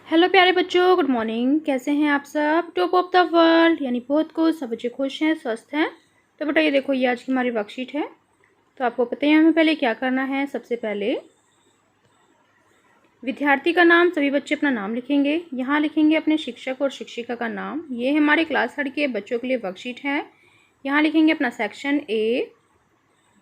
Hello प्यारे बच्चों, good morning. कैसे हैं आप सब? टॉप ऑफ द वर्ल्ड यानी बहुत खुश, सब बच्चे खुश हैं, स्वस्थ हैं। तो बेटा ये देखो, ये आज की हमारी वर्कशीट है। तो आपको पता है हमें पहले क्या करना है। सबसे पहले विद्यार्थी का नाम, सभी बच्चे अपना नाम लिखेंगे। यहाँ लिखेंगे अपने शिक्षक और शिक्षिका का नाम। ये हमारे क्लास थर्ड के बच्चों के लिए वर्कशीट है। यहाँ लिखेंगे अपना सेक्शन ए,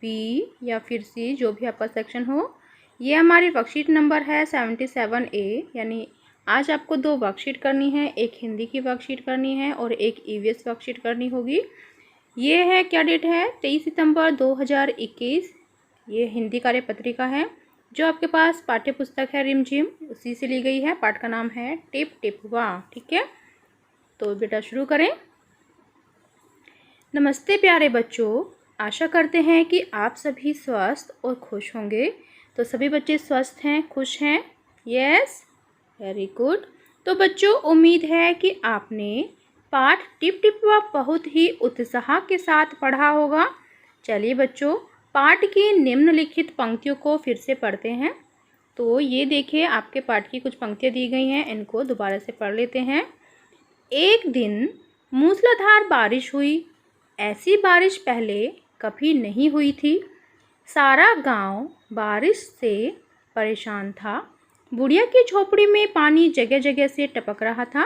बी या फिर सी, जो भी आपका सेक्शन हो। ये हमारी वर्कशीट नंबर है 77A। यानी आज आपको 2 वर्कशीट करनी है, एक हिंदी की वर्कशीट करनी है और एक ईवीएस वर्कशीट करनी होगी। ये है, क्या डेट है, 23 सितंबर 2021। ये हिंदी कार्यपत्रिका है जो आपके पास पाठ्य पुस्तक है रिमझिम, उसी से ली गई है। पाठ का नाम है टिप टिप वाह। ठीक है, तो बेटा शुरू करें। नमस्ते प्यारे बच्चों, आशा करते हैं कि आप सभी स्वस्थ और खुश होंगे। तो सभी बच्चे स्वस्थ हैं, खुश हैं? Yes, very good. तो बच्चों, उम्मीद है कि आपने पाठ टिप टिप वाह बहुत ही उत्साह के साथ पढ़ा होगा। चलिए बच्चों, पाठ की निम्नलिखित पंक्तियों को फिर से पढ़ते हैं। तो ये देखिए, आपके पाठ की कुछ पंक्तियाँ दी गई हैं, इनको दोबारा से पढ़ लेते हैं। एक दिन मूसलाधार बारिश हुई। ऐसी बारिश पहले कभी नहीं हुई थी। सारा गांव बारिश से परेशान था। बुढ़िया की झोपड़ी में पानी जगह जगह से टपक रहा था।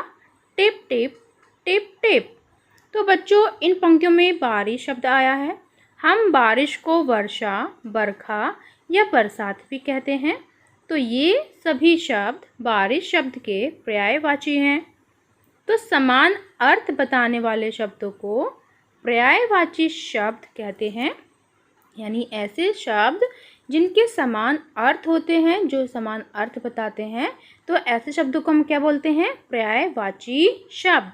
Tip tip tip tip. तो बच्चों, इन पंक्तियों में बारिश शब्द आया है। हम बारिश को वर्षा, बरखा या बरसात भी कहते हैं। तो ये सभी शब्द बारिश शब्द के पर्यायवाची हैं। तो समान अर्थ बताने वाले शब्दों को पर्यायवाची शब्द कहते हैं। यानी ऐसे शब्द जिनके समान अर्थ होते हैं, जो समान अर्थ बताते हैं, तो ऐसे शब्दों को हम क्या बोलते हैं? पर्यायवाची शब्द।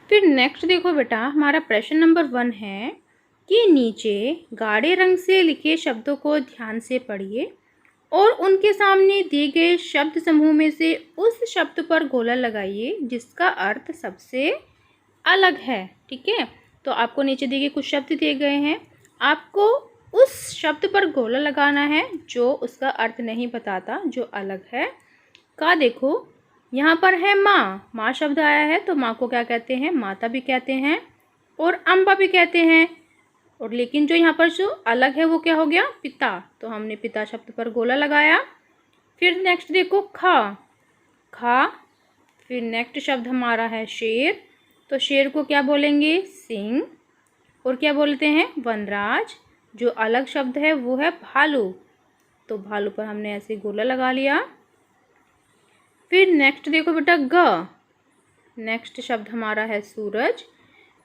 फिर नेक्स्ट देखो बेटा, हमारा प्रश्न नंबर 1 है कि नीचे गाढ़े रंग से लिखे शब्दों को ध्यान से पढ़िए और उनके सामने दिए गए शब्द समूह में से उस शब्द पर गोला लगाइए जिसका अर्थ सबसे अलग है। ठीक है, तो आपको नीचे दिए गए कुछ शब्द दिए गए हैं, आपको उस शब्द पर गोला लगाना है जो उसका अर्थ नहीं बताता, जो अलग है। का देखो, यहाँ पर है माँ, माँ शब्द आया है तो माँ को क्या कहते हैं? माता भी कहते हैं और अम्बा भी कहते हैं। और लेकिन जो यहाँ पर जो अलग है वो क्या हो गया? पिता। तो हमने पिता शब्द पर गोला लगाया। फिर नेक्स्ट देखो, खा, खा। फिर नेक्स्ट शब्द हमारा है शेर। तो शेर को क्या बोलेंगे? सिंह। और क्या बोलते हैं? वनराज। जो अलग शब्द है वो है भालू। तो भालू पर हमने ऐसे गोला लगा लिया। फिर नेक्स्ट देखो बेटा, ग। नेक्स्ट शब्द हमारा है सूरज।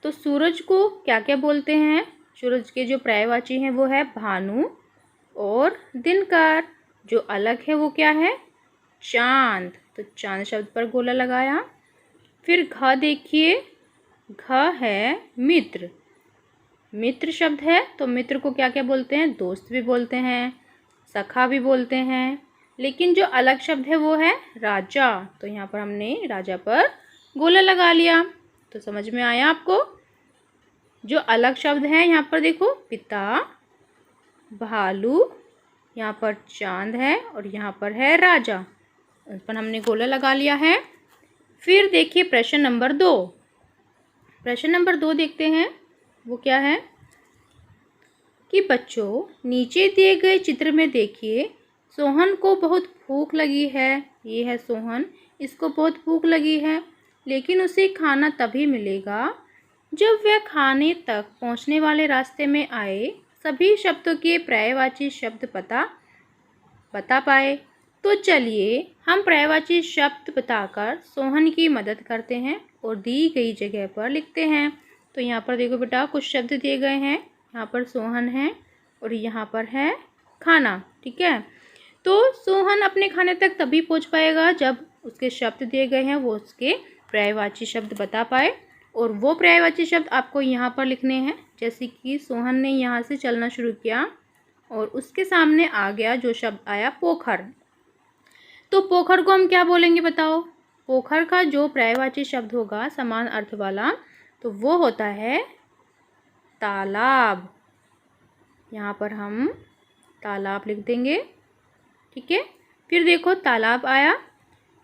तो सूरज को क्या क्या बोलते हैं? सूरज के जो पर्यायवाची हैं वो है भानु और दिनकर। जो अलग है वो क्या है? चांद। तो चांद शब्द पर गोला लगाया। फिर घ देखिए, घ है मित्र। मित्र शब्द है तो मित्र को क्या क्या बोलते हैं? दोस्त भी बोलते हैं, सखा भी बोलते हैं। लेकिन जो अलग शब्द है वो है राजा। तो यहाँ पर हमने राजा पर गोला लगा लिया। तो समझ में आया आपको? जो अलग शब्द है यहाँ पर देखो, पिता, भालू, यहाँ पर चांद है और यहाँ पर है राजा। उस पर हमने गोला लगा लिया है। फिर देखिए प्रश्न नंबर 2। प्रश्न नंबर 2 देखते हैं, वो क्या है कि बच्चों नीचे दिए गए चित्र में देखिए, सोहन को बहुत भूख लगी है। ये है सोहन, इसको बहुत भूख लगी है, लेकिन उसे खाना तभी मिलेगा जब वह खाने तक पहुंचने वाले रास्ते में आए सभी शब्दों के पर्यायवाची शब्द बता पाए। तो चलिए हम पर्यायवाची शब्द बताकर सोहन की मदद करते हैं और दी गई जगह पर लिखते हैं। तो यहाँ पर देखो बेटा, कुछ शब्द दिए गए हैं। यहाँ पर सोहन है और यहाँ पर है खाना। ठीक है, तो सोहन अपने खाने तक तभी पहुँच पाएगा जब उसके शब्द दिए गए हैं वो उसके पर्यायवाची शब्द बता पाए। और वो पर्यायवाची शब्द आपको यहाँ पर लिखने हैं। जैसे कि सोहन ने यहाँ से चलना शुरू किया और उसके सामने आ गया जो शब्द आया पोखर। तो पोखर को हम क्या बोलेंगे बताओ? पोखर का जो पर्यायवाची शब्द होगा समान अर्थ वाला, तो वो होता है तालाब। यहाँ पर हम तालाब लिख देंगे। ठीक है, फिर देखो तालाब आया,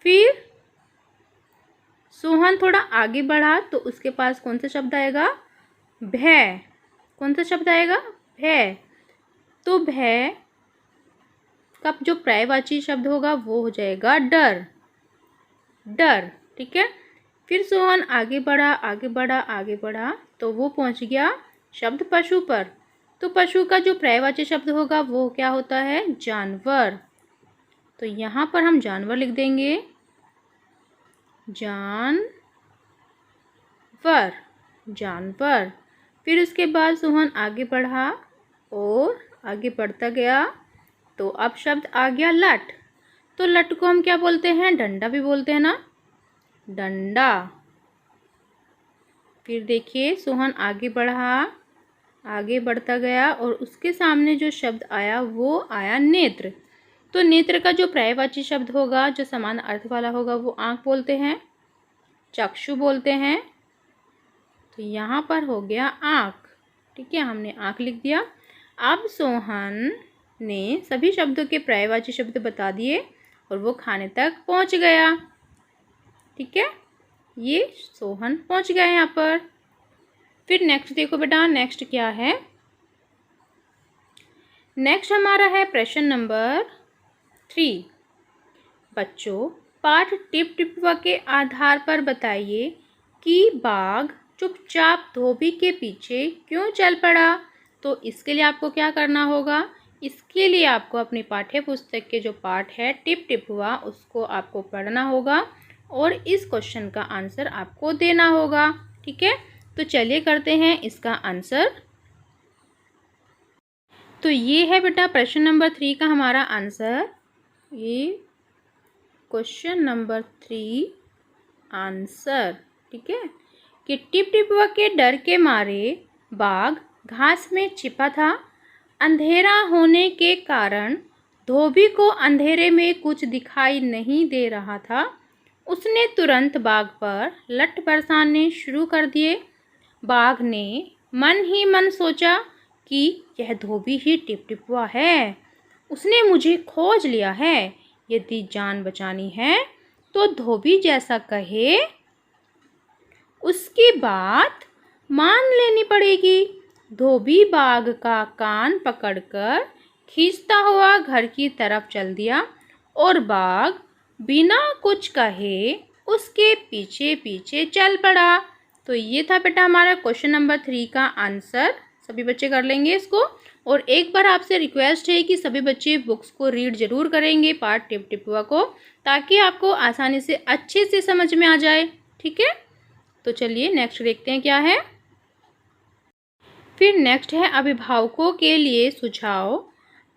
फिर सोहन थोड़ा आगे बढ़ा तो उसके पास कौन सा शब्द आएगा? भय। कौन सा शब्द आएगा? भय। तो भय का जो पर्यायवाची शब्द होगा वो हो जाएगा डर। डर, ठीक है। फिर सोहन आगे बढ़ा, आगे बढ़ा, आगे बढ़ा तो वो पहुंच गया शब्द पशु पर। तो पशु का जो पर्यायवाची शब्द होगा वो क्या होता है? जानवर। तो यहाँ पर हम जानवर लिख देंगे, जानवर, जानवर। फिर उसके बाद सोहन आगे बढ़ा और आगे बढ़ता गया तो अब शब्द आ गया लठ। तो लठ को हम क्या बोलते हैं? डंडा भी बोलते हैं ना, डंडा। फिर देखिए सोहन आगे बढ़ा, आगे बढ़ता गया और उसके सामने जो शब्द आया वो आया नेत्र। तो नेत्र का जो पर्यायवाची शब्द होगा, जो समान अर्थ वाला होगा, वो आँख बोलते हैं, चक्षु बोलते हैं। तो यहाँ पर हो गया आँख, ठीक है, हमने आँख लिख दिया। अब सोहन ने सभी शब्दों के पर्यायवाची शब्द बता दिए और वो खाने तक पहुँच गया, ठीक है। ये सोहन पहुँच गया यहाँ पर। फिर नेक्स्ट देखो बेटा, नेक्स्ट क्या है? नेक्स्ट हमारा है प्रश्न नंबर 3। बच्चों, पाठ टिप टिपवा के आधार पर बताइए कि बाघ चुपचाप धोबी के पीछे क्यों चल पड़ा। तो इसके लिए आपको क्या करना होगा? इसके लिए आपको अपनी पाठ्य पुस्तक के जो पाठ है टिप टिपवा, उसको आपको पढ़ना होगा और इस क्वेश्चन का आंसर आपको देना होगा, ठीक है। तो चलिए करते हैं इसका आंसर। तो ये है बेटा प्रश्न नंबर 3 का हमारा आंसर। ये क्वेश्चन नंबर 3 आंसर, ठीक है, कि टिप टिपवा के डर के मारे बाघ घास में छिपा था। अंधेरा होने के कारण धोबी को अंधेरे में कुछ दिखाई नहीं दे रहा था। उसने तुरंत बाघ पर लठ बरसाने शुरू कर दिए। बाघ ने मन ही मन सोचा कि यह धोबी ही टिप टिपवा है, उसने मुझे खोज लिया है। यदि जान बचानी है तो धोबी जैसा कहे उसकी बात मान लेनी पड़ेगी। धोबी बाघ का कान पकड़कर खींचता हुआ घर की तरफ चल दिया और बाघ बिना कुछ कहे उसके पीछे पीछे चल पड़ा। तो ये था बेटा हमारा क्वेश्चन नंबर 3 का आंसर। सभी बच्चे कर लेंगे इसको। और एक बार आपसे रिक्वेस्ट है कि सभी बच्चे बुक्स को रीड जरूर करेंगे, पाठ टिप टिपवा को, ताकि आपको आसानी से अच्छे से समझ में आ जाए, ठीक है। तो चलिए नेक्स्ट देखते हैं क्या है। फिर नेक्स्ट है अभिभावकों के लिए सुझाव।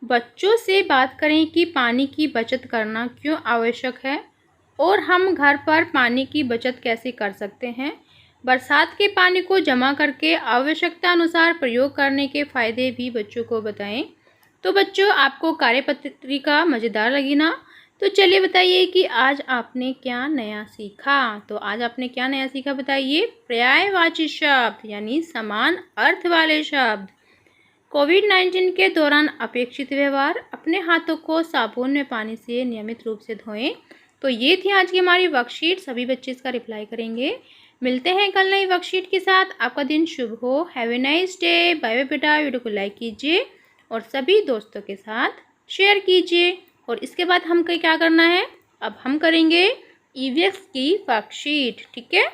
बच्चों से बात करें कि पानी की बचत करना क्यों आवश्यक है और हम घर पर पानी की बचत कैसे कर सकते हैं। बरसात के पानी को जमा करके आवश्यकता अनुसार प्रयोग करने के फ़ायदे भी बच्चों को बताएं। तो बच्चों, आपको कार्यपत्रिका मज़ेदार लगी ना? तो चलिए बताइए कि आज आपने क्या नया सीखा। तो आज आपने क्या नया सीखा बताइए। पर्यायवाची शब्द यानी समान अर्थ वाले शब्द। कोविड-19 के दौरान अपेक्षित व्यवहार। अपने हाथों को साबुन में पानी से नियमित रूप से धोएं। तो ये थी आज की हमारी वर्कशीट। सभी बच्चे इसका रिप्लाई करेंगे। मिलते हैं कल नई वर्कशीट के साथ। आपका दिन शुभ हो। Have a nice day. Bye bye बेटा। वीडियो को लाइक कीजिए और सभी दोस्तों के साथ शेयर कीजिए। और इसके बाद हम क्या करना है, अब हम करेंगे ईवीएस की वर्कशीट, ठीक है।